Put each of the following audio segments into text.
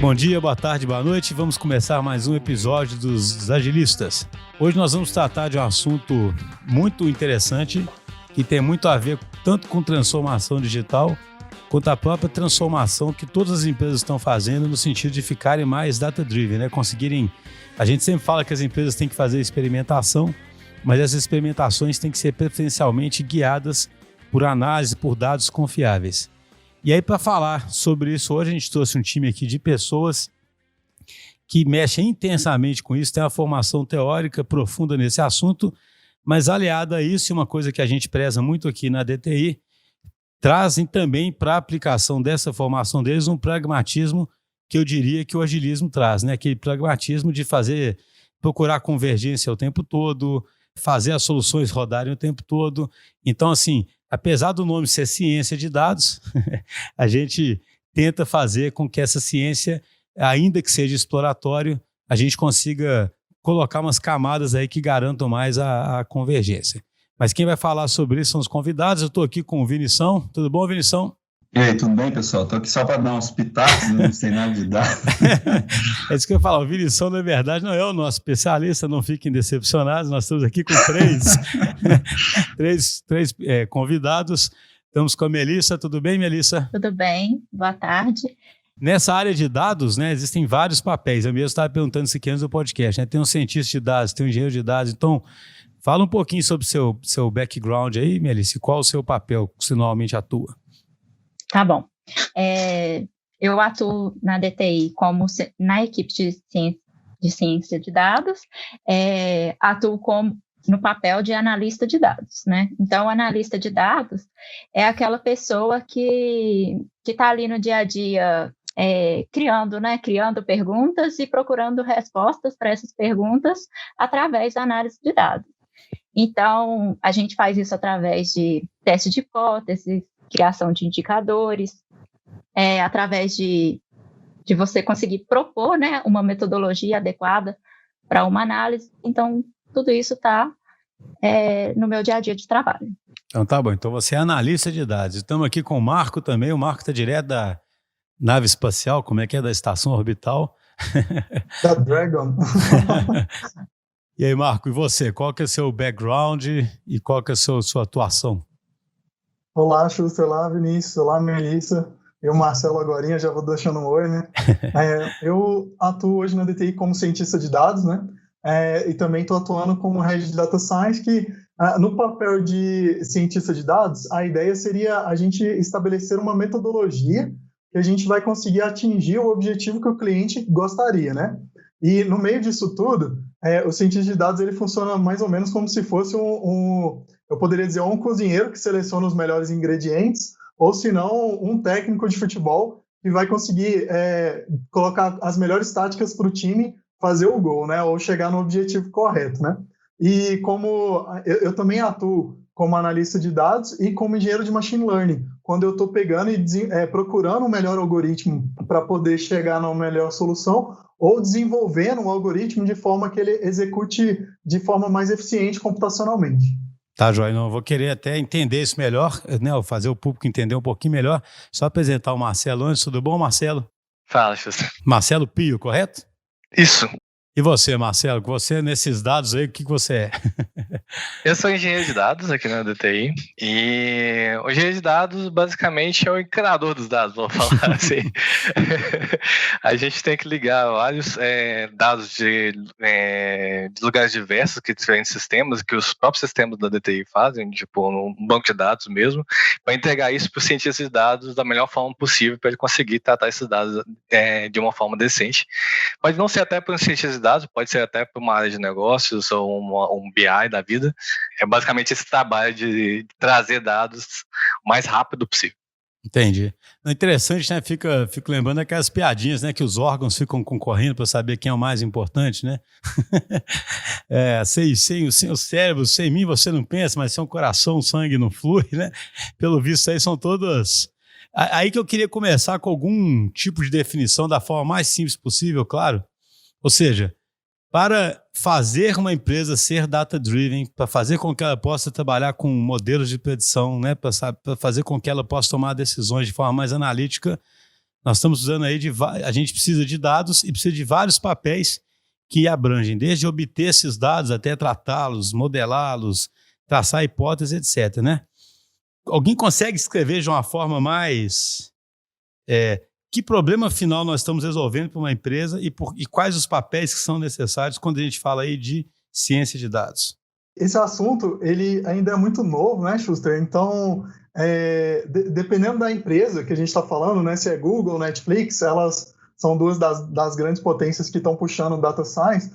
Bom dia, boa tarde, boa noite. Vamos começar mais um episódio dos Agilistas. Hoje nós vamos tratar de um assunto muito interessante que tem muito a ver tanto com transformação digital quanto a própria transformação que todas as empresas estão fazendo no sentido de ficarem mais data-driven, né? Conseguirem... A gente sempre fala que as empresas têm que fazer experimentação, mas essas experimentações têm que ser preferencialmente guiadas por análise, por dados confiáveis. E aí, para falar sobre isso, hoje a gente trouxe um time aqui de pessoas que mexem intensamente com isso, tem uma formação teórica profunda nesse assunto, mas aliada a isso, uma coisa que a gente preza muito aqui na DTI, trazem também para a aplicação dessa formação deles um pragmatismo que eu diria que o agilismo traz, né? Aquele pragmatismo de procurar convergência o tempo todo, fazer as soluções rodarem o tempo todo. Então, assim, apesar do nome ser ciência de dados, a gente tenta fazer com que essa ciência, ainda que seja exploratório, a gente consiga colocar umas camadas aí que garantam mais a convergência. Mas quem vai falar sobre isso são os convidados. Eu estou aqui com o Vinição. Tudo bom, Vinição? E aí, tudo bem, pessoal? Estou aqui só para dar uns pitacos, não sei nada de dados. É isso que eu ia falar. O Vinição, na verdade, não é o nosso especialista, não fiquem decepcionados. Nós estamos aqui com três convidados. Estamos com a Melissa. Tudo bem, Melissa? Tudo bem, boa tarde. Nessa área de dados, né, existem vários papéis. Eu mesmo estava perguntando isso aqui antes do podcast, né? Tem um cientista de dados, tem um engenheiro de dados. Então, fala um pouquinho sobre o seu background aí, Melissa. Qual o seu papel que você normalmente atua? Tá bom. Eu atuo na DTI na equipe de ciência de dados, atuo no papel de analista de dados, né? Então, o analista de dados é aquela pessoa que está ali no dia a dia criando perguntas e procurando respostas para essas perguntas através da análise de dados. Então, a gente faz isso através de teste de hipóteses, criação de indicadores, através de você conseguir propor, né, uma metodologia adequada para uma análise. Então, tudo isso está no meu dia a dia de trabalho. Então, tá bom. Então, você é analista de dados. Estamos aqui com o Marco também. O Marco está direto da nave espacial, como é que é, da estação orbital. Da Dragon. E aí, Marco, e você? Qual que é o seu background e qual que é a sua atuação? Olá, Xuxa, olá, Vinícius, olá, Melissa. Eu, Marcelo, agorinha, já vou deixando um oi, né? Eu atuo hoje na DTI como cientista de dados, né? E também estou atuando como Head de Data Science, que no papel de cientista de dados, a ideia seria a gente estabelecer uma metodologia que a gente vai conseguir atingir o objetivo que o cliente gostaria, né? E no meio disso tudo, o cientista de dados ele funciona mais ou menos como se fosse eu poderia dizer, um cozinheiro que seleciona os melhores ingredientes, ou se não, um técnico de futebol que vai conseguir colocar as melhores táticas para o time fazer o gol, né? Ou chegar no objetivo correto, né? E como eu também atuo como analista de dados e como engenheiro de machine learning, quando eu estou pegando e procurando o melhor algoritmo para poder chegar na melhor solução, ou desenvolvendo um algoritmo de forma que ele execute de forma mais eficiente computacionalmente. Tá, Joia, eu vou querer até entender isso melhor, né? Fazer o público entender um pouquinho melhor. Só apresentar o Marcelo antes. Tudo bom, Marcelo? Fala, Xuxa. Marcelo Pio, correto? Isso. E você, Marcelo? Você, nesses dados aí, o que você é? Eu sou engenheiro de dados aqui na DTI e o engenheiro de dados basicamente é o criador dos dados, vamos falar assim. A gente tem que ligar vários dados de lugares diversos, que diferentes sistemas, que os próprios sistemas da DTI fazem, tipo um banco de dados mesmo, para entregar isso para o cientista de dados da melhor forma possível para ele conseguir tratar esses dados de uma forma decente. Pode não ser até para um cientista de dados, pode ser até para uma área de negócios ou um BI da vida. É basicamente esse trabalho de trazer dados o mais rápido possível. Entendi. Interessante, né? Fico lembrando aquelas piadinhas, né? Que os órgãos ficam concorrendo para saber quem é o mais importante, né? Sem o cérebro, sem mim você não pensa, mas sem o coração, o sangue não flui, né? Pelo visto aí são todas... Aí que eu queria começar com algum tipo de definição da forma mais simples possível, claro. Ou seja, para fazer uma empresa ser data-driven, para fazer com que ela possa trabalhar com modelos de predição, né, para fazer com que ela possa tomar decisões de forma mais analítica, Nós estamos usando aí a gente precisa de dados e precisa de vários papéis que abrangem, desde obter esses dados até tratá-los, modelá-los, traçar hipóteses, etc., né? Alguém consegue escrever de uma forma mais... que problema final nós estamos resolvendo para uma empresa e quais os papéis que são necessários quando a gente fala aí de ciência de dados? Esse assunto, ele ainda é muito novo, né, Schuster? Então, dependendo da empresa que a gente está falando, né, se é Google, Netflix, elas são duas das grandes potências que estão puxando o Data Science,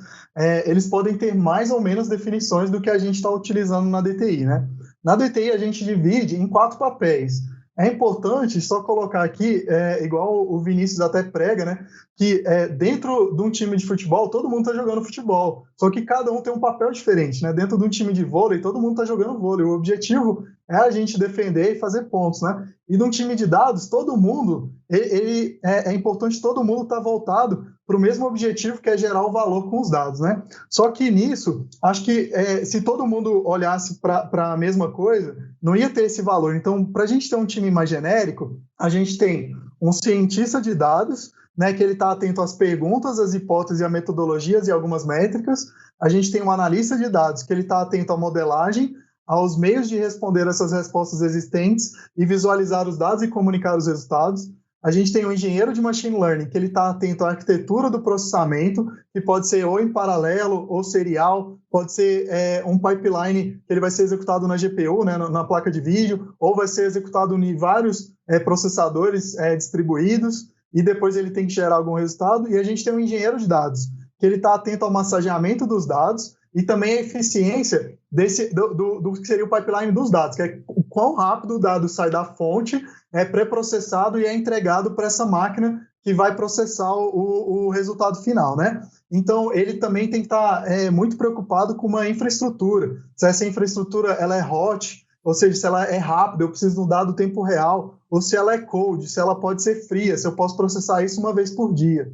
eles podem ter mais ou menos definições do que a gente está utilizando na DTI, né? Na DTI, a gente divide em 4 papéis. É importante só colocar aqui, igual o Vinícius até prega, né, que dentro de um time de futebol, todo mundo está jogando futebol, só que cada um tem um papel diferente, né? Dentro de um time de vôlei, todo mundo está jogando vôlei. O objetivo é a gente defender e fazer pontos, né? E num time de dados, todo mundo, é importante todo mundo estar voltado para o mesmo objetivo, que é gerar o valor com os dados, né? Só que nisso, acho que se todo mundo olhasse para a mesma coisa, não ia ter esse valor. Então, para a gente ter um time mais genérico, a gente tem um cientista de dados, né, que ele está atento às perguntas, às hipóteses, a metodologias e algumas métricas. A gente tem um analista de dados, que ele está atento à modelagem, aos meios de responder essas respostas existentes e visualizar os dados e comunicar os resultados. A gente tem um engenheiro de machine learning, que ele está atento à arquitetura do processamento, que pode ser ou em paralelo ou serial, pode ser um pipeline que ele vai ser executado na GPU, né, na placa de vídeo, ou vai ser executado em vários processadores distribuídos, e depois ele tem que gerar algum resultado. E a gente tem um engenheiro de dados, que ele está atento ao massageamento dos dados e também a eficiência do que seria o pipeline dos dados, que é o quão rápido o dado sai da fonte, é pré-processado e é entregado para essa máquina que vai processar o resultado final, né? Então, ele também tem que estar muito preocupado com uma infraestrutura. Se essa infraestrutura ela é hot, ou seja, se ela é rápida, eu preciso do dado tempo real, ou se ela é cold, se ela pode ser fria, se eu posso processar isso uma vez por dia.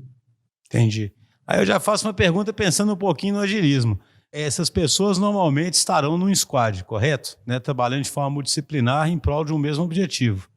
Entendi. Aí eu já faço uma pergunta pensando um pouquinho no agilismo. Essas pessoas normalmente estarão num squad, correto? Né? Trabalhando de forma multidisciplinar em prol de um mesmo objetivo.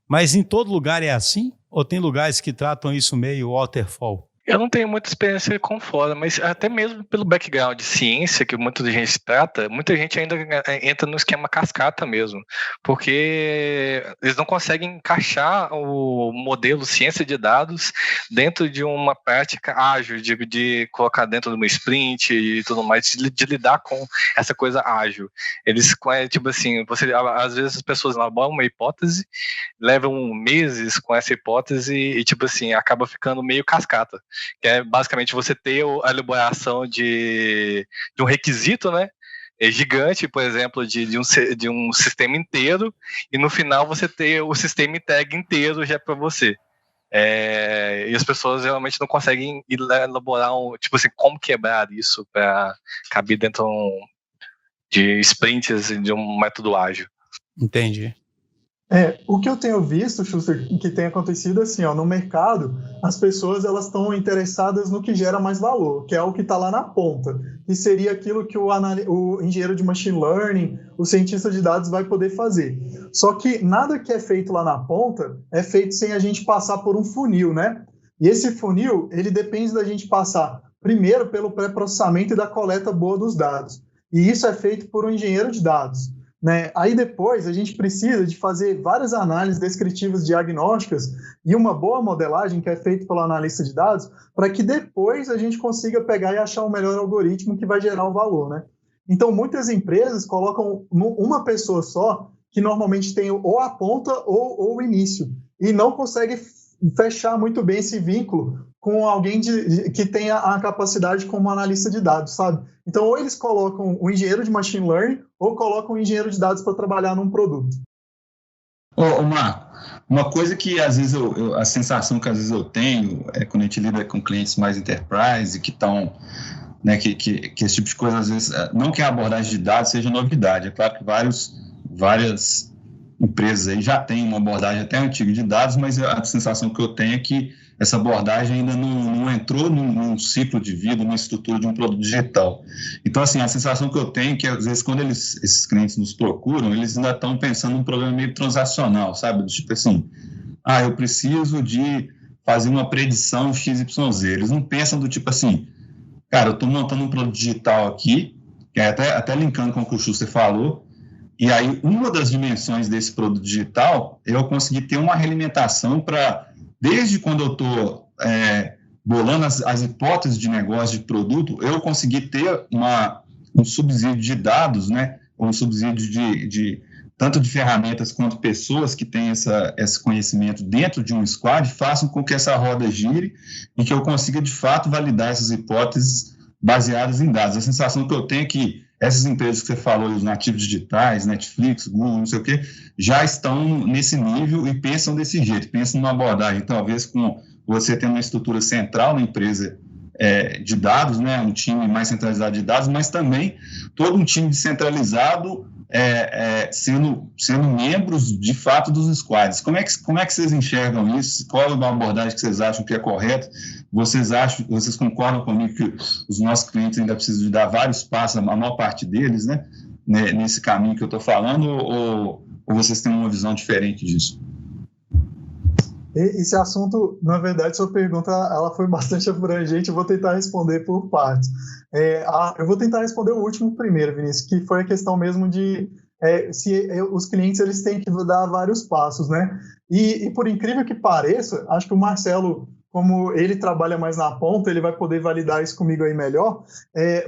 Mas em todo lugar é assim? Ou tem lugares que tratam isso meio waterfall? Eu não tenho muita experiência com fora, mas até mesmo pelo background de ciência que muita gente trata, muita gente ainda entra no esquema cascata mesmo, porque eles não conseguem encaixar o modelo ciência de dados dentro de uma prática ágil, de colocar dentro de uma sprint e tudo mais, de lidar com essa coisa ágil. Eles, tipo assim, às vezes as pessoas elaboram uma hipótese, levam meses com essa hipótese e tipo assim, acaba ficando meio cascata. Que é basicamente você ter a elaboração de um requisito, né? Gigante, por exemplo, de um sistema inteiro, e no final você ter o sistema entregue inteiro já para você. E as pessoas realmente não conseguem elaborar tipo assim, como quebrar isso para caber dentro de sprints de um método ágil. Entendi. O que eu tenho visto, Schuster, que tem acontecido assim, no mercado, as pessoas elas estão interessadas no que gera mais valor, que é o que está lá na ponta, que seria aquilo que o engenheiro de machine learning, o cientista de dados vai poder fazer. Só que nada que é feito lá na ponta é feito sem a gente passar por um funil, né? E esse funil, ele depende da gente passar primeiro pelo pré-processamento e da coleta boa dos dados. E isso é feito por um engenheiro de dados. Né? Aí depois a gente precisa de fazer várias análises descritivas diagnósticas e uma boa modelagem que é feita pelo analista de dados para que depois a gente consiga pegar e achar o melhor algoritmo que vai gerar o valor. Né? Então muitas empresas colocam uma pessoa só que normalmente tem ou a ponta ou o início e não consegue fechar muito bem esse vínculo com alguém que tenha a capacidade como analista de dados, sabe? Então, ou eles colocam um engenheiro de machine learning ou colocam um engenheiro de dados para trabalhar num produto. Marco, uma coisa que às vezes a sensação que às vezes eu tenho é quando a gente lida com clientes mais enterprise que estão, né, que esse tipo de coisa às vezes, não que a abordagem de dados seja novidade, é claro que várias empresas aí já têm uma abordagem até antiga de dados, mas a sensação que eu tenho é que essa abordagem ainda não entrou num ciclo de vida, numa estrutura de um produto digital. Então, assim, a sensação que eu tenho é que, às vezes, quando esses clientes nos procuram, eles ainda estão pensando num problema meio transacional, sabe? Tipo assim, eu preciso de fazer uma predição XYZ. Eles não pensam do tipo assim, cara, eu estou montando um produto digital aqui, que é até linkando com o que o Schuster falou, e aí uma das dimensões desse produto digital é eu conseguir ter uma realimentação para, desde quando eu estou bolando as hipóteses de negócio de produto, eu conseguir ter um subsídio de dados, né, um subsídio tanto de ferramentas quanto pessoas que têm esse conhecimento dentro de um squad, façam com que essa roda gire e que eu consiga, de fato, validar essas hipóteses baseadas em dados. A sensação que eu tenho é que essas empresas que você falou, os nativos digitais, Netflix, Google, não sei o quê, já estão nesse nível e pensam desse jeito, pensam numa abordagem, talvez com você tendo uma estrutura central na empresa de dados, né, um time mais centralizado de dados, mas também todo um time descentralizado sendo membros, de fato, dos squads. Como é que vocês enxergam isso? Qual é a abordagem que vocês acham que é correta? Vocês concordam comigo que os nossos clientes ainda precisam de dar vários passos, a maior parte deles, né, nesse caminho que eu estou falando, ou vocês têm uma visão diferente disso? Esse assunto, na verdade, sua pergunta ela foi bastante abrangente, eu vou tentar responder por partes. Eu vou tentar responder o último primeiro, Vinícius, que foi a questão mesmo de se os clientes eles têm que dar vários passos, né? E por incrível que pareça, acho que o Marcelo, como ele trabalha mais na ponta, ele vai poder validar isso comigo aí melhor,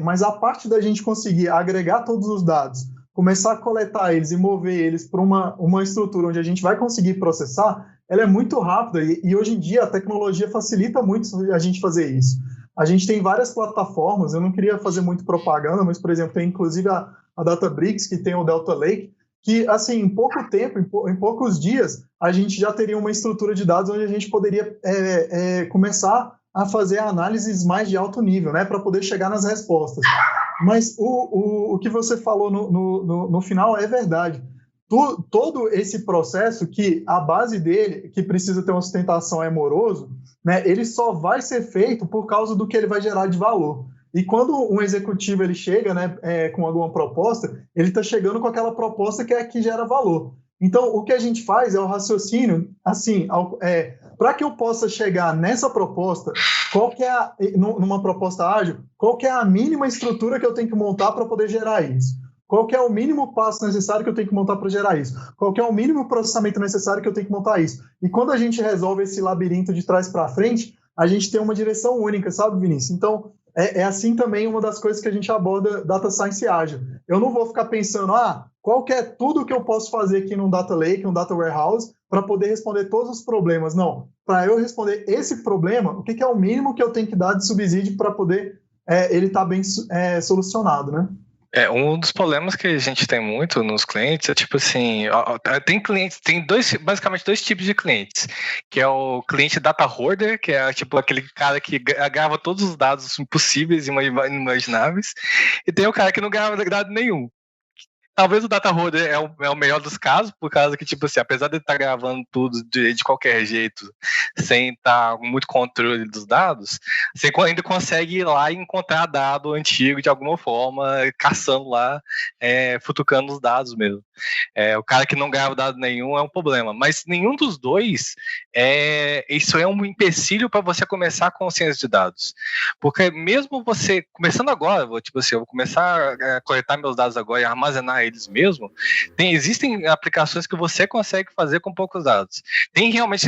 mas a parte da gente conseguir agregar todos os dados, começar a coletar eles e mover eles para uma estrutura onde a gente vai conseguir processar, ela é muito rápida e hoje em dia a tecnologia facilita muito a gente fazer isso. A gente tem várias plataformas, eu não queria fazer muito propaganda, mas, por exemplo, tem inclusive a Databricks, que tem o Delta Lake, que, assim, em pouco tempo, em poucos dias, a gente já teria uma estrutura de dados onde a gente poderia começar a fazer análises mais de alto nível, né, para poder chegar nas respostas. Mas o que você falou no final é verdade. Todo esse processo, que a base dele, que precisa ter uma sustentação, é moroso, né, ele só vai ser feito por causa do que ele vai gerar de valor. E quando um executivo ele chega, né, com alguma proposta, ele está chegando com aquela proposta que é a que gera valor. Então, o que a gente faz é o raciocínio, assim, para que eu possa chegar nessa proposta, numa proposta ágil, qual que é a mínima estrutura que eu tenho que montar para poder gerar isso? Qual que é o mínimo passo necessário que eu tenho que montar para gerar isso? Qual que é o mínimo processamento necessário que eu tenho que montar isso? E quando a gente resolve esse labirinto de trás para frente, a gente tem uma direção única, sabe, Vinícius? Então, é assim também uma das coisas que a gente aborda Data Science ágil. Eu não vou ficar pensando, qual que é tudo que eu posso fazer aqui num Data Lake, num Data Warehouse, para poder responder todos os problemas. Não, para eu responder esse problema, o que é o mínimo que eu tenho que dar de subsídio para poder ele estar bem solucionado, né? Um dos problemas que a gente tem muito nos clientes é tipo assim, tem basicamente dois tipos de clientes, que é o cliente data hoarder, que é tipo aquele cara que grava todos os dados possíveis e inimagináveis, e tem o cara que não grava dado nenhum. Talvez o data hoarder é o melhor dos casos, por causa que, tipo assim, apesar de ele estar gravando tudo de qualquer jeito, sem estar muito controle dos dados, você ainda consegue ir lá e encontrar dado antigo de alguma forma, caçando lá, futucando os dados mesmo. O cara que não grava dado nenhum é um problema, mas nenhum dos dois, isso é um empecilho para você começar com ciência de dados. Porque mesmo você, começando agora, eu vou começar a coletar meus dados agora e armazenar eles mesmos, existem aplicações que você consegue fazer com poucos dados. Tem realmente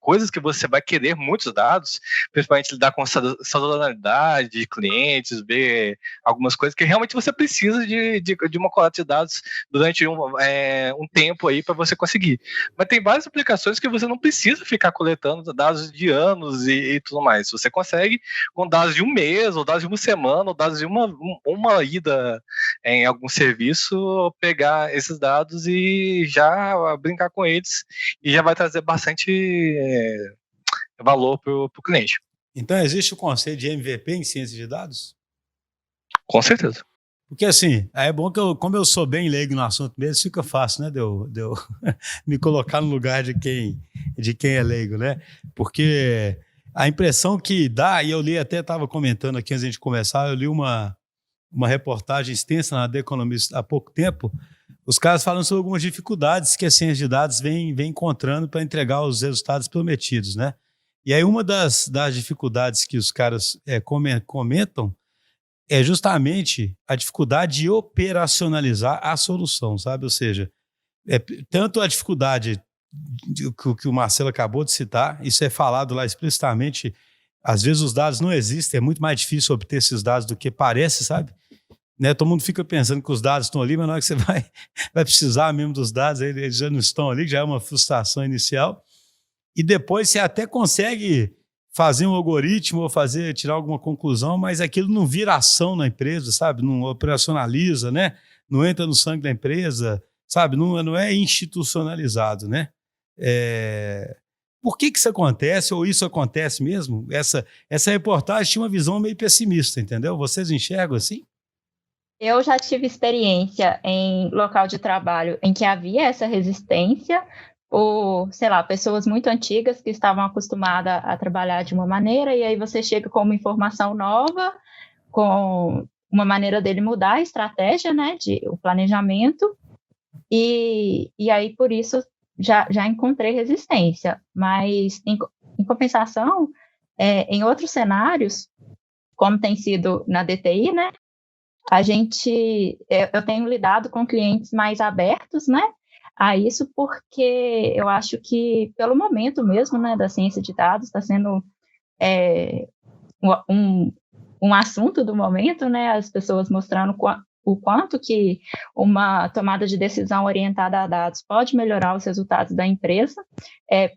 coisas que você vai querer muitos dados, principalmente lidar com sazonalidade de clientes, ver algumas coisas que realmente você precisa de uma coleta de dados durante um tempo aí para você conseguir. Mas tem várias aplicações que você não precisa ficar coletando dados de anos e tudo mais. Você consegue, com dados de um mês, ou dados de uma semana, ou dados de uma ida em algum serviço, pegar esses dados e já brincar com eles, e já vai trazer bastante valor para o cliente. Então, existe o conceito de MVP em ciência de dados? Com certeza. Porque assim, é bom que como eu sou bem leigo no assunto mesmo, fica fácil, né, de eu me colocar no lugar de quem é leigo, né? Porque a impressão que dá, e eu li, até estava comentando aqui antes de a gente começar, eu li uma reportagem extensa na The Economist há pouco tempo, os caras falando sobre algumas dificuldades que a ciência de dados vem encontrando para entregar os resultados prometidos, né? E aí uma das dificuldades que os caras comentam é justamente a dificuldade de operacionalizar a solução, sabe? Ou seja, tanto a dificuldade que o Marcelo acabou de citar, isso é falado lá explicitamente, às vezes os dados não existem, é muito mais difícil obter esses dados do que parece, sabe? Né? Todo mundo fica pensando que os dados estão ali, mas na hora que você vai precisar mesmo dos dados, eles já não estão ali, já é uma frustração inicial. E depois você até consegue fazer um algoritmo ou tirar alguma conclusão, mas aquilo não vira ação na empresa, sabe? Não operacionaliza, né? Não entra no sangue da empresa, sabe? Não é institucionalizado, né? Por que isso acontece, ou isso acontece mesmo? Essa reportagem tinha uma visão meio pessimista, entendeu? Vocês enxergam assim? Eu já tive experiência em local de trabalho em que havia essa resistência, ou, sei lá, pessoas muito antigas que estavam acostumadas a trabalhar de uma maneira, e aí você chega com uma informação nova, com uma maneira dele mudar a estratégia, né, o planejamento, e aí por isso já encontrei resistência. Mas, em compensação, em outros cenários, como tem sido na DTI, né, eu tenho lidado com clientes mais abertos, né, a isso, porque eu acho que, pelo momento mesmo, né, da ciência de dados, está sendo um assunto do momento, né, as pessoas mostrando o quanto que uma tomada de decisão orientada a dados pode melhorar os resultados da empresa.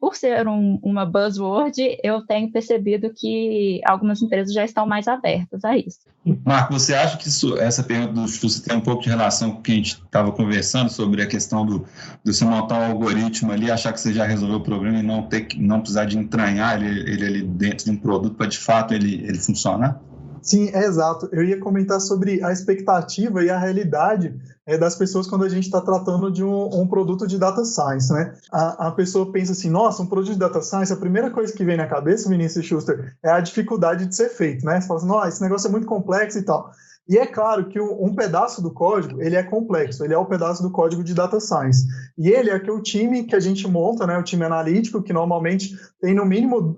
Por ser uma buzzword, eu tenho percebido que algumas empresas já estão mais abertas a isso. Marco, você acha que essa pergunta do Chusa tem um pouco de relação com o que a gente estava conversando sobre a questão do você montar um algoritmo ali, achar que você já resolveu o problema e não precisar de entranhar ele ali dentro de um produto para, de fato, ele funcionar? Sim, exato. Eu ia comentar sobre a expectativa e a realidade das pessoas quando a gente está tratando de um produto de data science, né? A pessoa pensa assim, nossa, um produto de data science, a primeira coisa que vem na cabeça, Vinícius Schuster, é a dificuldade de ser feito, né? Você fala assim, nossa, esse negócio é muito complexo e tal. E é claro que um pedaço do código, ele é complexo, ele é o pedaço do código de data science. E ele é que o time que a gente monta, né, o time analítico, que normalmente tem no mínimo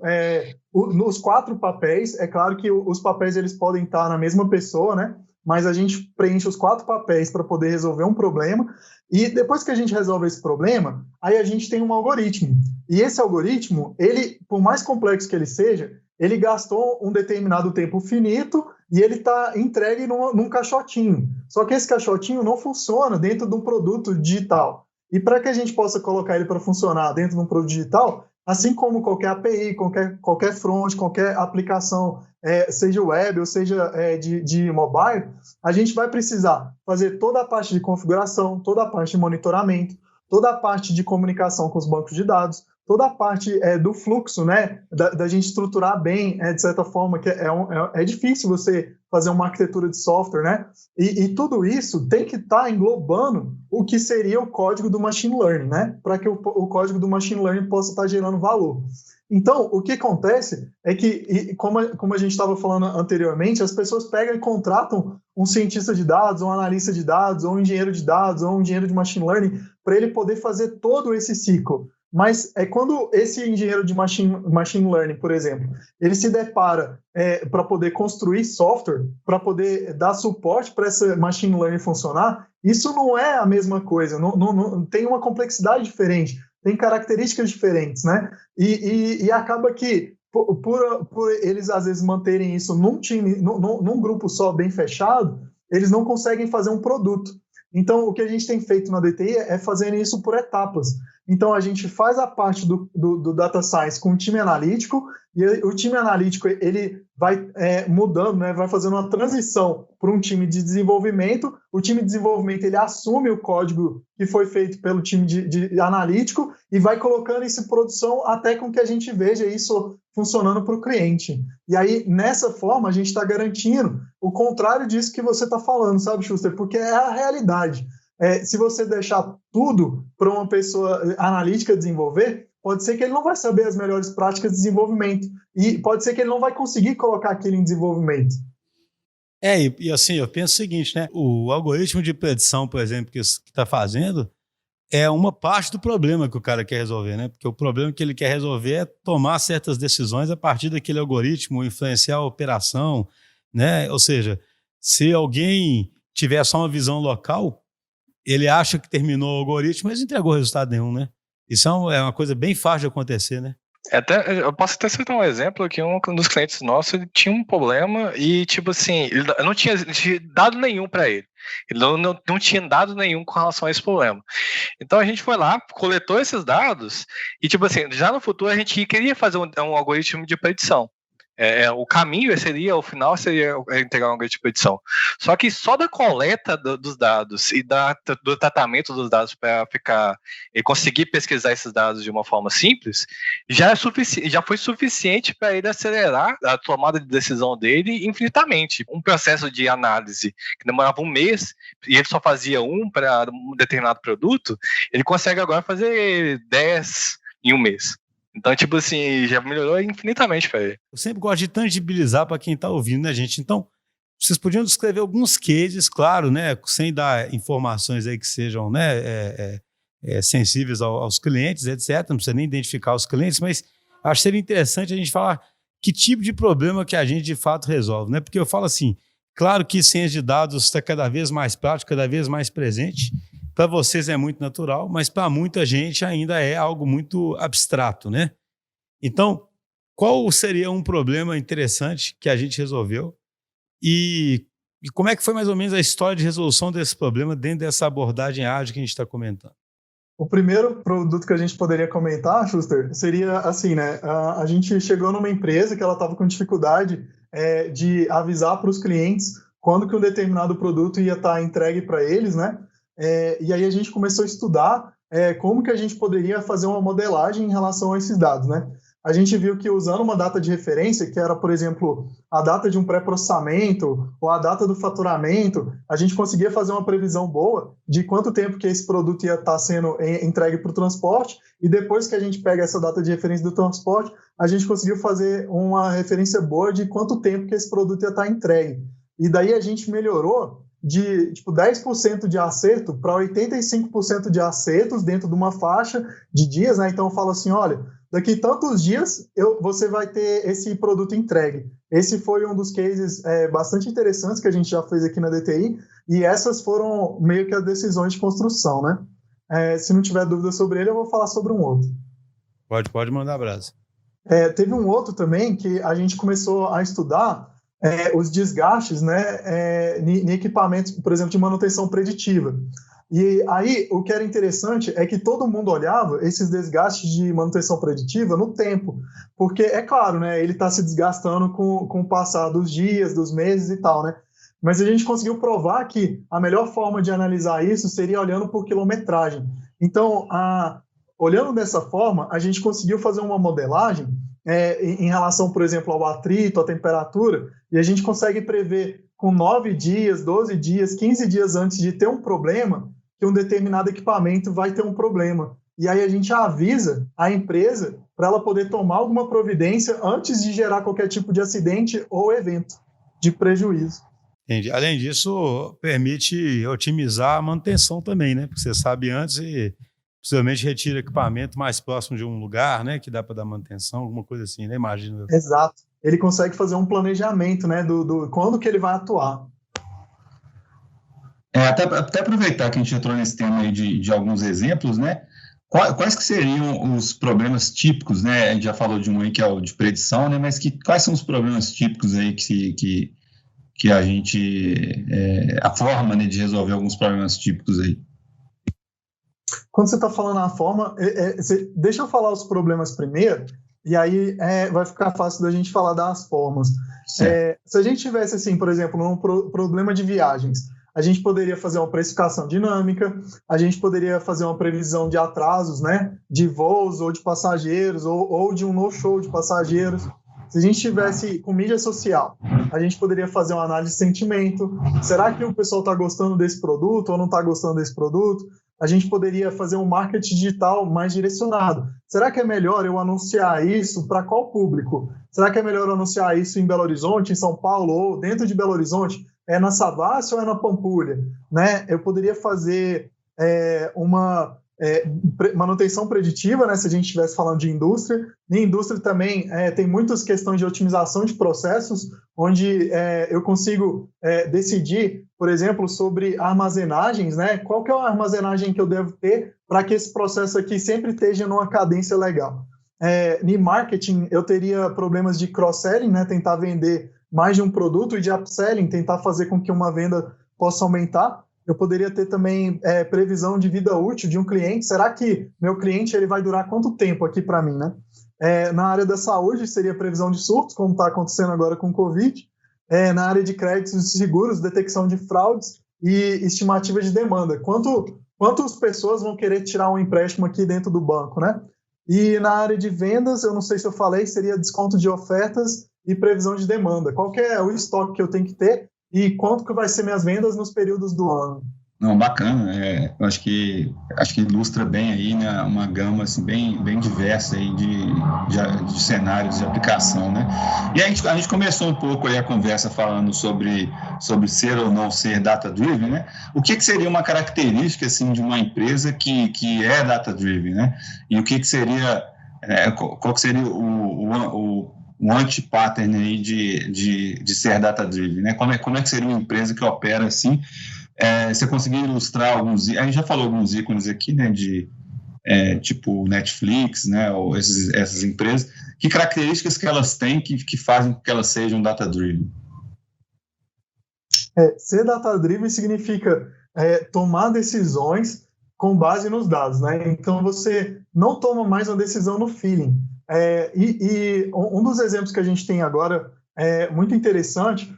nos 4 papéis. É claro que os papéis eles podem estar na mesma pessoa, né? Mas a gente preenche os 4 papéis para poder resolver um problema. E depois que a gente resolve esse problema, aí a gente tem um algoritmo. E esse algoritmo, ele, por mais complexo que ele seja, ele gastou um determinado tempo finito e ele está entregue num caixotinho. Só que esse caixotinho não funciona dentro de um produto digital. E para que a gente possa colocar ele para funcionar dentro de um produto digital, assim como qualquer API, qualquer front, qualquer aplicação, seja web ou seja de mobile, a gente vai precisar fazer toda a parte de configuração, toda a parte de monitoramento, toda a parte de comunicação com os bancos de dados, toda a parte do fluxo, né, da gente estruturar bem, de certa forma, que é difícil você fazer uma arquitetura de software, né, e tudo isso tem que estar englobando o que seria o código do machine learning, né, para que o código do machine learning possa estar gerando valor. Então, o que acontece é que, como a gente estava falando anteriormente, as pessoas pegam e contratam um cientista de dados, um analista de dados, ou um engenheiro de dados, ou um engenheiro de machine learning, para ele poder fazer todo esse ciclo. Mas quando esse engenheiro de machine learning, por exemplo, ele se depara para poder construir software, para poder dar suporte para essa machine learning funcionar, isso não é a mesma coisa, não tem uma complexidade diferente, tem características diferentes, né? E acaba que, por eles às vezes manterem isso num time, num grupo só bem fechado, eles não conseguem fazer um produto. Então, o que a gente tem feito na DTI é fazer isso por etapas. Então, a gente faz a parte do Data Science com o time analítico, e o time analítico ele vai mudando, né, vai fazendo uma transição para um time de desenvolvimento. O time de desenvolvimento ele assume o código que foi feito pelo time de analítico e vai colocando isso em produção até com que a gente veja isso funcionando para o cliente. E aí, nessa forma, a gente está garantindo o contrário disso que você está falando, sabe, Schuster? Porque é a realidade. Se você deixar tudo para uma pessoa analítica desenvolver, pode ser que ele não vai saber as melhores práticas de desenvolvimento. E pode ser que ele não vai conseguir colocar aquilo em desenvolvimento. E assim, eu penso o seguinte, né? O algoritmo de predição, por exemplo, que está fazendo, é uma parte do problema que o cara quer resolver, né? Porque o problema que ele quer resolver é tomar certas decisões a partir daquele algoritmo, influenciar a operação, né? Ou seja, se alguém tiver só uma visão local, ele acha que terminou o algoritmo, mas não entregou resultado nenhum, né? Isso é uma coisa bem fácil de acontecer, né? Eu posso até citar um exemplo que um dos clientes nossos ele tinha um problema e, tipo assim, ele não tinha dado nenhum para ele. Ele não tinha dado nenhum com relação a esse problema. Então a gente foi lá, coletou esses dados e, tipo assim, já no futuro a gente queria fazer um algoritmo de predição. O caminho o final seria entregar um algoritmo de predição. Só que só da coleta dos dados e do tratamento dos dados para conseguir pesquisar esses dados de uma forma simples, já foi suficiente para ele acelerar a tomada de decisão dele infinitamente. Um processo de análise que demorava 1 mês e ele só fazia para um determinado produto, ele consegue agora fazer 10 em 1 mês. Então, tipo assim, já melhorou infinitamente para ele. Eu sempre gosto de tangibilizar para quem está ouvindo, né, gente? Então, vocês podiam descrever alguns cases, claro, né, sem dar informações aí que sejam, né, sensíveis aos clientes, etc. Não precisa nem identificar os clientes, mas acho que seria interessante a gente falar que tipo de problema que a gente de fato resolve, né? Porque eu falo assim, claro que ciência de dados está cada vez mais prática, cada vez mais presente. Para vocês é muito natural, mas para muita gente ainda é algo muito abstrato, né? Então, qual seria um problema interessante que a gente resolveu e como é que foi mais ou menos a história de resolução desse problema dentro dessa abordagem ágil que a gente está comentando? O primeiro produto que a gente poderia comentar, Schuster, seria assim, né? A gente chegou numa empresa que ela estava com dificuldade de avisar para os clientes quando que um determinado produto ia estar entregue para eles, né? E aí a gente começou a estudar como que a gente poderia fazer uma modelagem em relação a esses dados, né? A gente viu que usando uma data de referência, que era, por exemplo, a data de um pré-processamento ou a data do faturamento, a gente conseguia fazer uma previsão boa de quanto tempo que esse produto ia estar sendo entregue para o transporte, e depois que a gente pega essa data de referência do transporte, a gente conseguiu fazer uma referência boa de quanto tempo que esse produto ia estar entregue. E daí a gente melhorou de 10% de acerto para 85% de acertos dentro de uma faixa de dias, né? Então eu falo assim, olha, daqui tantos dias você vai ter esse produto entregue. Esse foi um dos cases bastante interessantes que a gente já fez aqui na DTI, e essas foram meio que as decisões de construção, né? Se não tiver dúvida sobre ele, eu vou falar sobre um outro. Pode mandar abraço. Teve um outro também que a gente começou a estudar os desgastes, né, em equipamentos, por exemplo, de manutenção preditiva. E aí, o que era interessante é que todo mundo olhava esses desgastes de manutenção preditiva no tempo, porque, é claro, né, ele está se desgastando com o passar dos dias, dos meses e tal, né? Mas a gente conseguiu provar que a melhor forma de analisar isso seria olhando por quilometragem. Então, olhando dessa forma, a gente conseguiu fazer uma modelagem em relação, por exemplo, ao atrito, à temperatura, e a gente consegue prever com 9 dias, 12 dias, 15 dias antes de ter um problema, que um determinado equipamento vai ter um problema. E aí a gente avisa a empresa para ela poder tomar alguma providência antes de gerar qualquer tipo de acidente ou evento de prejuízo. Entendi. Além disso, permite otimizar a manutenção também, né? Porque você sabe antes e possivelmente retira equipamento mais próximo de um lugar, né? Que dá para dar manutenção, alguma coisa assim, né? Imagino. Exato. Ele consegue fazer um planejamento, né? Do quando que ele vai atuar. Até aproveitar que a gente entrou nesse tema aí de alguns exemplos, né? Quais que seriam os problemas típicos, né? A gente já falou de um aí que é o de predição, né? Mas quais são os problemas típicos aí que a gente... a forma, né, de resolver alguns problemas típicos aí? Quando você está falando a forma, deixa eu falar os problemas primeiro, e aí vai ficar fácil da gente falar das formas. Se a gente tivesse, assim, por exemplo, um problema de viagens, a gente poderia fazer uma precificação dinâmica, a gente poderia fazer uma previsão de atrasos, né, de voos ou de passageiros, ou de um no-show de passageiros. Se a gente tivesse com mídia social, a gente poderia fazer uma análise de sentimento. Será que o pessoal está gostando desse produto ou não está gostando desse produto? A gente poderia fazer um marketing digital mais direcionado. Será que é melhor eu anunciar isso para qual público? Será que é melhor eu anunciar isso em Belo Horizonte, em São Paulo, ou dentro de Belo Horizonte? É na Savassi ou é na Pampulha? Né? Eu poderia fazer uma manutenção preditiva, né, se a gente estivesse falando de indústria. Em indústria também tem muitas questões de otimização de processos, onde eu consigo decidir, por exemplo, sobre armazenagens, né, qual que é a armazenagem que eu devo ter para que esse processo aqui sempre esteja numa cadência legal. Em marketing, eu teria problemas de cross-selling, né, tentar vender mais de um produto, e de upselling, tentar fazer com que uma venda possa aumentar. Eu poderia ter também previsão de vida útil de um cliente. Será que meu cliente ele vai durar quanto tempo aqui para mim, né? Na área da saúde, seria previsão de surtos, como está acontecendo agora com o Covid. Na área de créditos e seguros, detecção de fraudes e estimativa de demanda. Quantas pessoas vão querer tirar um empréstimo aqui dentro do banco, né? E na área de vendas, eu não sei se eu falei, seria desconto de ofertas e previsão de demanda. Qual que é o estoque que eu tenho que ter e quanto que vai ser minhas vendas nos períodos do ano? Não, bacana. Eu acho que ilustra bem aí, né, uma gama assim, bem diversa aí de cenários de aplicação, né? E a gente começou um pouco aí a conversa falando sobre ser ou não ser data-driven, né? O que seria uma característica assim, de uma empresa que é data-driven, né? E o que seria, qual que seria o anti-pattern aí de ser data-driven, né? Como é que seria uma empresa que opera assim? Você conseguiu ilustrar alguns... A gente já falou alguns ícones aqui, né, tipo Netflix, né, ou essas empresas. Que características que elas têm que fazem com que elas sejam data-driven? Ser data-driven significa tomar decisões com base nos dados, né? Então, você não toma mais uma decisão no feeling. E um dos exemplos que a gente tem agora é muito interessante,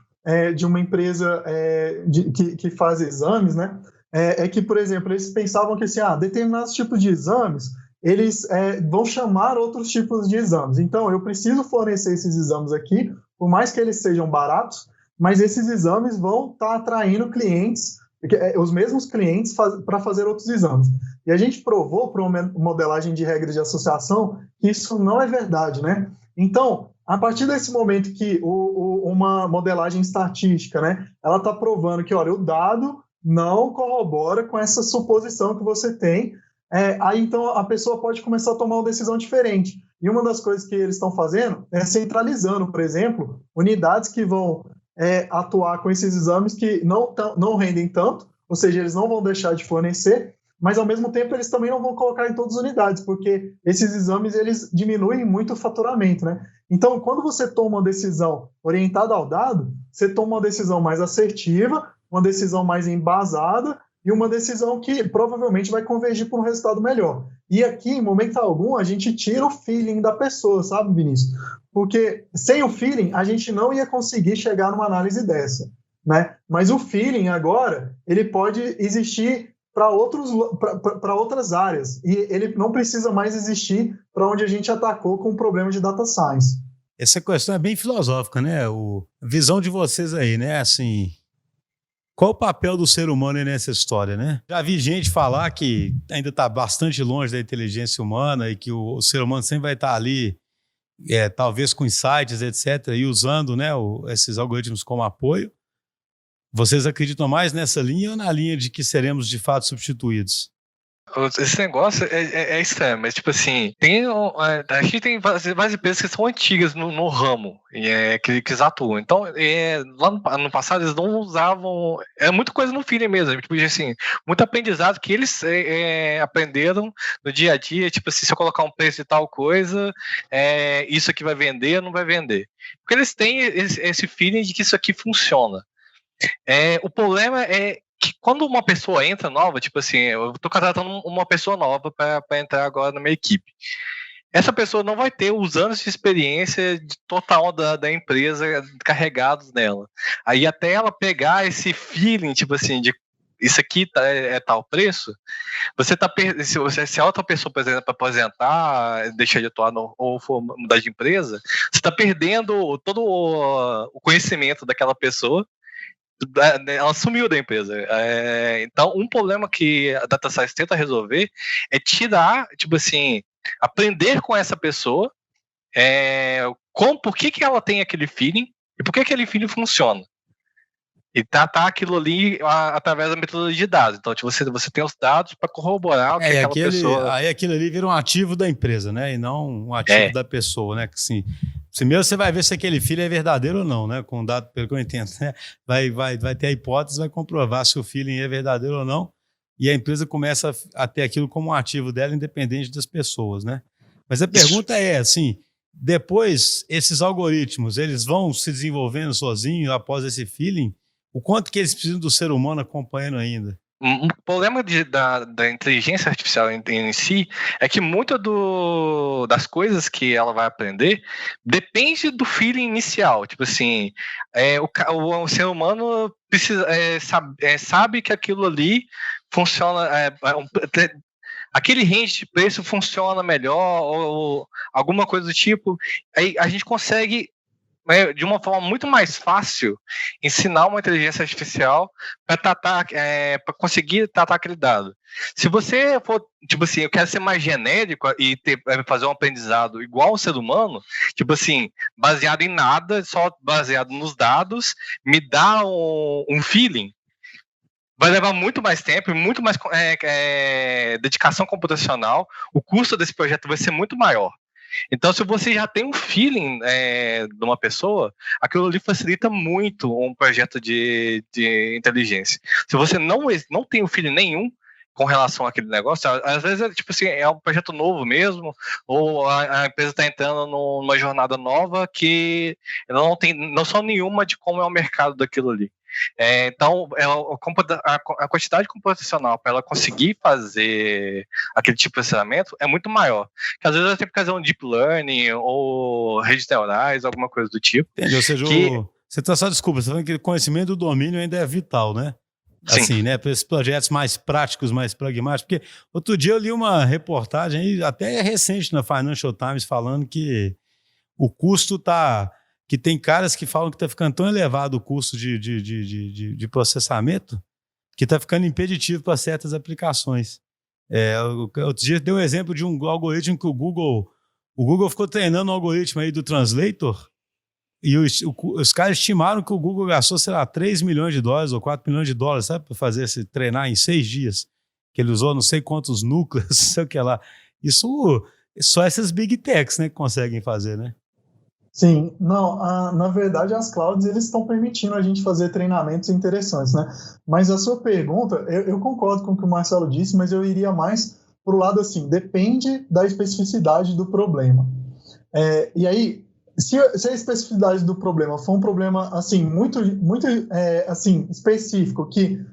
de uma empresa que faz exames, né? Que, por exemplo, eles pensavam que assim, determinados tipos de exames, eles vão chamar outros tipos de exames. Então, eu preciso fornecer esses exames aqui, por mais que eles sejam baratos, mas esses exames vão estar atraindo clientes, os mesmos clientes para fazer outros exames. E a gente provou por uma modelagem de regras de associação que isso não é verdade, né? Então, a partir desse momento que uma modelagem estatística, né, ela está provando que, olha, o dado não corrobora com essa suposição que você tem, aí então a pessoa pode começar a tomar uma decisão diferente. E uma das coisas que eles estão fazendo é centralizando, por exemplo, unidades que vão atuar com esses exames que não rendem tanto, ou seja, eles não vão deixar de fornecer, mas ao mesmo tempo eles também não vão colocar em todas as unidades, porque esses exames eles diminuem muito o faturamento, né? Então, quando você toma uma decisão orientada ao dado, você toma uma decisão mais assertiva, uma decisão mais embasada e uma decisão que provavelmente vai convergir para um resultado melhor. E aqui, em momento algum, a gente tira o feeling da pessoa, sabe, Vinícius? Porque sem o feeling, a gente não ia conseguir chegar numa análise dessa, né? Mas o feeling agora, ele pode existir para outras áreas, e ele não precisa mais existir para onde a gente atacou com o problema de data science. Essa questão é bem filosófica, né? A visão de vocês aí, né? Assim, qual o papel do ser humano aí nessa história, né? Já vi gente falar que ainda está bastante longe da inteligência humana e que o ser humano sempre vai estar ali, talvez com insights, etc., e usando, né, esses algoritmos como apoio. Vocês acreditam mais nessa linha ou na linha de que seremos de fato substituídos? Esse negócio é estranho, mas tipo assim, aqui tem várias empresas que são antigas no ramo que eles atuam. Então, lá no passado eles não usavam. É muita coisa no feeling mesmo, tipo assim, muito aprendizado que eles aprenderam no dia a dia. Tipo assim, se eu colocar um preço de tal coisa, isso aqui vai vender ou não vai vender. Porque eles têm esse feeling de que isso aqui funciona. O problema é que quando uma pessoa entra nova, tipo assim, eu estou contratando uma pessoa nova para entrar agora na minha equipe. Essa pessoa não vai ter os anos de experiência total da empresa carregados nela. Aí até ela pegar esse feeling, tipo assim, de isso aqui é tal preço, você tá se a outra pessoa, por exemplo, aposentar, deixar de atuar ou for mudar de empresa, você está perdendo todo o conhecimento daquela pessoa. Ela sumiu da empresa. Então, um problema que a Data Science tenta resolver é tirar, tipo assim, aprender com essa pessoa, por que ela tem aquele feeling e por que aquele feeling funciona. E tratar aquilo ali através da metodologia de dados. Então, tipo, você tem os dados para corroborar o que aquela pessoa... Aí aquilo ali vira um ativo da empresa, né? E não um ativo da pessoa, né? Que, assim, primeiro você vai ver se aquele feeling é verdadeiro ou não, né? Com dado, pelo que eu entendo, né? Vai ter a hipótese, vai comprovar se o feeling é verdadeiro ou não. E a empresa começa a ter aquilo como um ativo dela, independente das pessoas, né? Mas a pergunta é, assim, depois, esses algoritmos, eles vão se desenvolvendo sozinhos após esse feeling? O quanto que eles precisam do ser humano acompanhando ainda? Um problema da inteligência artificial em si é que muito das coisas que ela vai aprender depende do feeling inicial. Tipo assim, o ser humano precisa, sabe que aquilo ali funciona, aquele range de preço funciona melhor ou alguma coisa do tipo. Aí a gente consegue, de uma forma muito mais fácil, ensinar uma inteligência artificial para conseguir tratar aquele dado. Se você for, tipo assim, eu quero ser mais genérico e fazer um aprendizado igual ao ser humano, tipo assim, baseado em nada, só baseado nos dados, me dá um feeling, vai levar muito mais tempo e muito mais dedicação computacional, o custo desse projeto vai ser muito maior. Então, se você já tem um feeling de uma pessoa, aquilo ali facilita muito um projeto de inteligência. Se você não tem um feeling nenhum com relação àquele negócio, às vezes tipo assim, é um projeto novo mesmo, ou a empresa está entrando numa jornada nova que não tem noção nenhuma de como é o mercado daquilo ali. Então, a quantidade computacional para ela conseguir fazer aquele tipo de processamento é muito maior. Que às vezes ela tem que fazer um deep learning ou redes neurais, alguma coisa do tipo. Entendi, ou seja, você está só, desculpa, você está falando que o conhecimento do domínio ainda é vital, né? Assim, sim, né, para esses projetos mais práticos, mais pragmáticos, porque outro dia eu li uma reportagem aí, até recente na Financial Times, falando que o custo que tem caras que falam que está ficando tão elevado o custo de processamento que está ficando impeditivo para certas aplicações. Outro dia deu um exemplo de um algoritmo que o Google ficou treinando um algoritmo aí do Translator e os caras estimaram que o Google gastou, sei lá, $3 milhões ou $4 milhões, sabe, para fazer esse treinar em 6 dias, que ele usou não sei quantos núcleos, não sei o que lá. Isso, só essas big techs, né, que conseguem fazer, né? Sim, não, na verdade as clouds eles estão permitindo a gente fazer treinamentos interessantes, né? Mas a sua pergunta, eu concordo com o que o Marcelo disse, mas eu iria mais para o lado assim, depende da especificidade do problema. E aí, se a especificidade do problema for um problema assim muito assim específico, que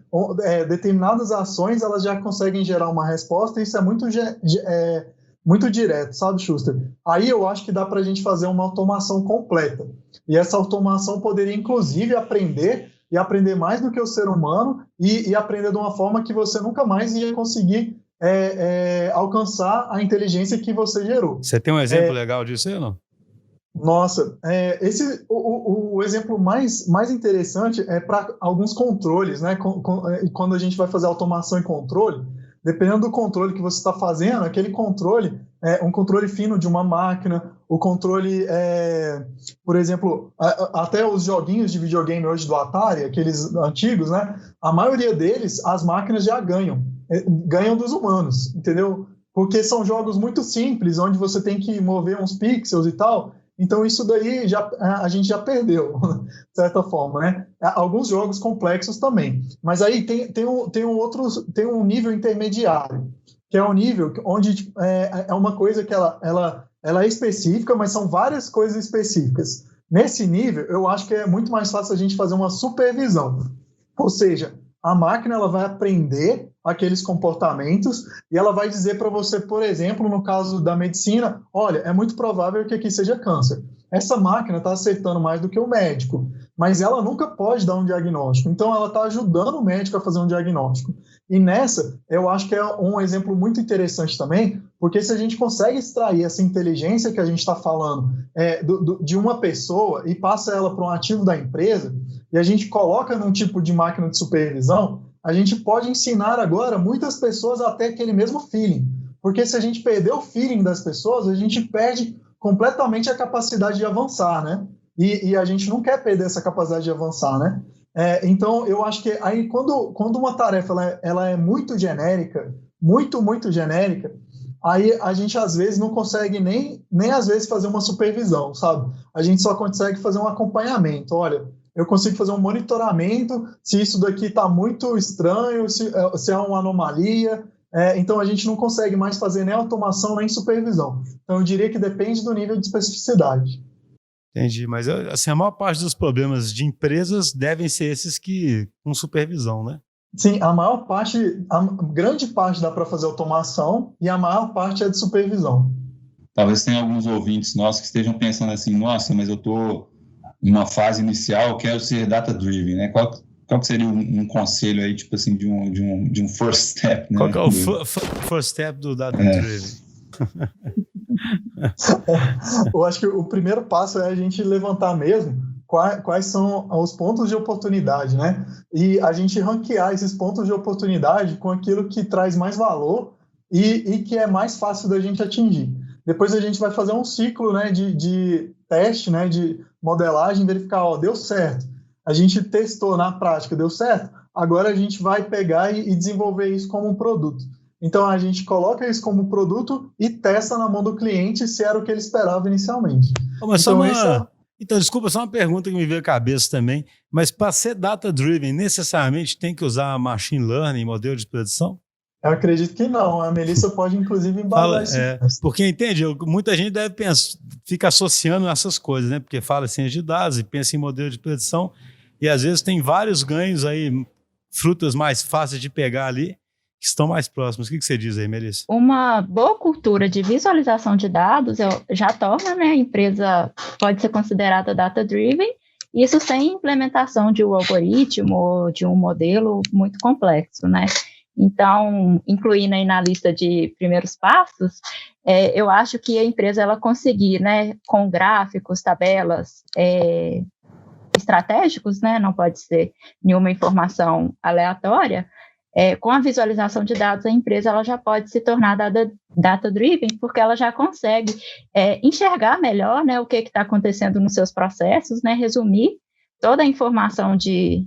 determinadas ações elas já conseguem gerar uma resposta, isso é muito direto, sabe, Schuster? Aí eu acho que dá para a gente fazer uma automação completa. E essa automação poderia, inclusive, aprender mais do que o ser humano e aprender de uma forma que você nunca mais ia conseguir alcançar a inteligência que você gerou. Você tem um exemplo legal disso aí ou não? Nossa, o exemplo mais interessante é para alguns controles, né? Quando a gente vai fazer automação e controle, dependendo do controle que você está fazendo, aquele controle um controle fino de uma máquina, o controle, por exemplo, até os joguinhos de videogame hoje do Atari, aqueles antigos, né? A maioria deles, as máquinas já ganham dos humanos, entendeu? Porque são jogos muito simples, onde você tem que mover uns pixels e tal. Então, isso daí a gente já perdeu, de certa forma, né? Alguns jogos complexos também. Mas aí tem um nível intermediário, que é um nível onde é uma coisa que ela é específica, mas são várias coisas específicas. Nesse nível, eu acho que é muito mais fácil a gente fazer uma supervisão. Ou seja, a máquina ela vai aprender aqueles comportamentos e ela vai dizer para você, por exemplo, no caso da medicina, olha, é muito provável que aqui seja câncer. Essa máquina está acertando mais do que o médico, mas ela nunca pode dar um diagnóstico. Então, ela está ajudando o médico a fazer um diagnóstico. E nessa, eu acho que é um exemplo muito interessante também, porque se a gente consegue extrair essa inteligência que a gente está falando de uma pessoa e passa ela para um ativo da empresa, e a gente coloca num tipo de máquina de supervisão, a gente pode ensinar agora muitas pessoas a ter aquele mesmo feeling. Porque se a gente perder o feeling das pessoas, a gente perde completamente a capacidade de avançar, né? E a gente não quer perder essa capacidade de avançar, né? Então, eu acho que aí quando uma tarefa ela é muito genérica, muito genérica, aí a gente às vezes não consegue nem às vezes fazer uma supervisão, sabe? A gente só consegue fazer um acompanhamento. Olha, eu consigo fazer um monitoramento se isso daqui está muito estranho, se é uma anomalia. Então a gente não consegue mais fazer nem automação nem supervisão. Então eu diria que depende do nível de especificidade. Entendi, mas assim, a maior parte dos problemas de empresas devem ser esses que com supervisão, né? Sim, a grande parte dá para fazer automação e a maior parte é de supervisão. Talvez tenha alguns ouvintes nossos que estejam pensando assim, nossa, mas eu estou em uma fase inicial, eu quero ser data-driven, né? Qual que seria um conselho aí, tipo assim, de um first step, né? Qual que é o first step do data-driven? Eu acho que o primeiro passo é a gente levantar mesmo quais são os pontos de oportunidade, né? E a gente ranquear esses pontos de oportunidade com aquilo que traz mais valor e que é mais fácil da gente atingir. Depois a gente vai fazer um ciclo, né, de teste, né, de modelagem, verificar, deu certo. A gente testou na prática, deu certo. Agora a gente vai pegar e desenvolver isso como um produto. Então a gente coloca isso como produto e testa na mão do cliente se era o que ele esperava inicialmente. Então, desculpa, só uma pergunta que me veio à cabeça também, mas para ser data-driven, necessariamente tem que usar machine learning, modelo de predição? Eu acredito que não. A Melissa pode, inclusive, embalar isso. Porque, entende, muita gente deve fica associando essas coisas, né? Porque fala em ciência de dados e pensa em modelo de predição e, às vezes, tem vários ganhos aí, frutas mais fáceis de pegar ali, que estão mais próximos. O que você diz aí, Melissa? Uma boa cultura de visualização de dados já torna, né, a empresa pode ser considerada data-driven, isso sem implementação de um algoritmo ou de um modelo muito complexo, né? Então, incluindo aí na lista de primeiros passos, eu acho que a empresa ela conseguir, né, com gráficos, tabelas estratégicos, né, não pode ser nenhuma informação aleatória. Com a visualização de dados, a empresa ela já pode se tornar data-driven, porque ela já consegue enxergar melhor, né, o que está acontecendo nos seus processos, né, resumir toda a informação de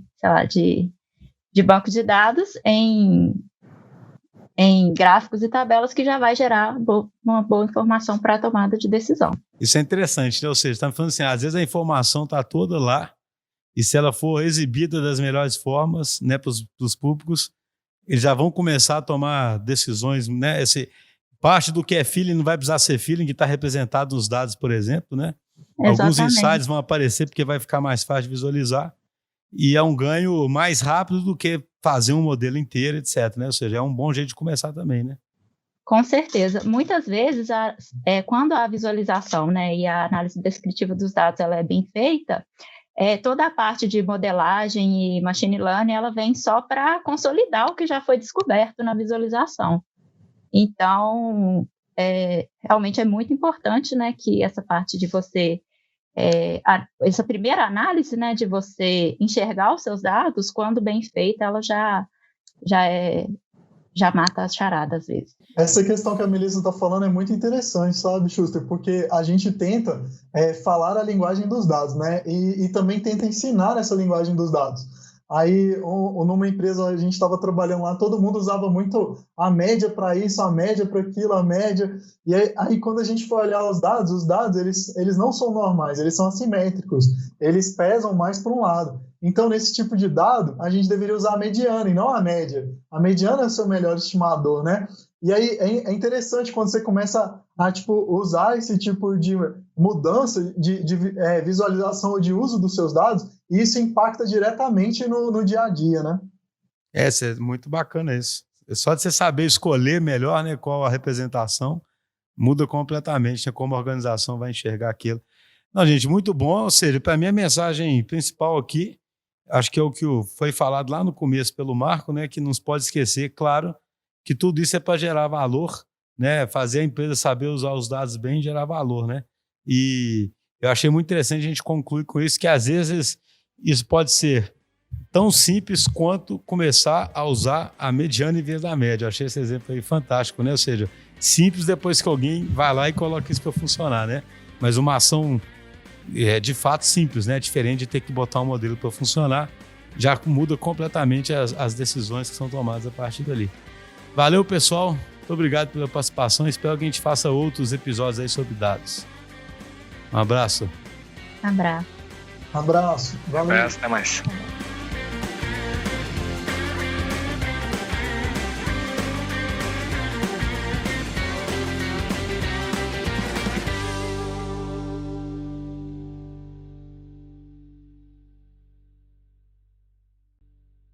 banco de dados em gráficos e tabelas que já vai gerar uma boa informação para a tomada de decisão. Isso é interessante, né? Ou seja, estamos falando assim, às vezes a informação está toda lá e se ela for exibida das melhores formas, né, para os públicos, eles já vão começar a tomar decisões, né? Parte do que é feeling não vai precisar ser feeling, que está representado nos dados, por exemplo, né? Exatamente. Alguns insights vão aparecer porque vai ficar mais fácil de visualizar e é um ganho mais rápido do que fazer um modelo inteiro, etc, né? Ou seja, é um bom jeito de começar também, né? Com certeza. Muitas vezes, quando a visualização, né, e a análise descritiva dos dados ela é bem feita, toda a parte de modelagem e machine learning, ela vem só para consolidar o que já foi descoberto na visualização. Então, realmente é muito importante, né, que essa parte de você, essa primeira análise, né, de você enxergar os seus dados, quando bem feita, ela já mata as charadas, às vezes. Essa questão que a Melissa está falando é muito interessante, sabe, Schuster? Porque a gente tenta falar a linguagem dos dados, né? E também tenta ensinar essa linguagem dos dados. Aí, numa empresa, a gente estava trabalhando lá, todo mundo usava muito a média para isso, a média para aquilo, a média. E aí, quando a gente for olhar os dados eles não são normais, eles são assimétricos. Eles pesam mais para um lado. Então, nesse tipo de dado, a gente deveria usar a mediana e não a média. A mediana é o seu melhor estimador, né? E aí é interessante quando você começa a usar esse tipo de mudança de visualização ou de uso dos seus dados, e isso impacta diretamente no dia a dia, né? É muito bacana isso. Só de você saber escolher melhor, né, qual a representação, muda completamente, né, como a organização vai enxergar aquilo. Não, gente, muito bom. Ou seja, para mim a mensagem principal aqui, acho que é o que foi falado lá no começo pelo Marco, né, que não se pode esquecer, claro, que tudo isso é para gerar valor, né, fazer a empresa saber usar os dados bem e gerar valor, né? E eu achei muito interessante a gente concluir com isso, que às vezes isso pode ser tão simples quanto começar a usar a mediana em vez da média. Eu achei esse exemplo aí fantástico, né? Ou seja, simples depois que alguém vai lá e coloca isso para funcionar, né? Mas uma ação de fato simples, né? Diferente de ter que botar um modelo para funcionar. já muda completamente as decisões que são tomadas a partir dali. Valeu, pessoal. Muito obrigado pela participação. Espero que a gente faça outros episódios aí sobre dados. Um abraço. Abraço. Abraço. Valeu. Até mais.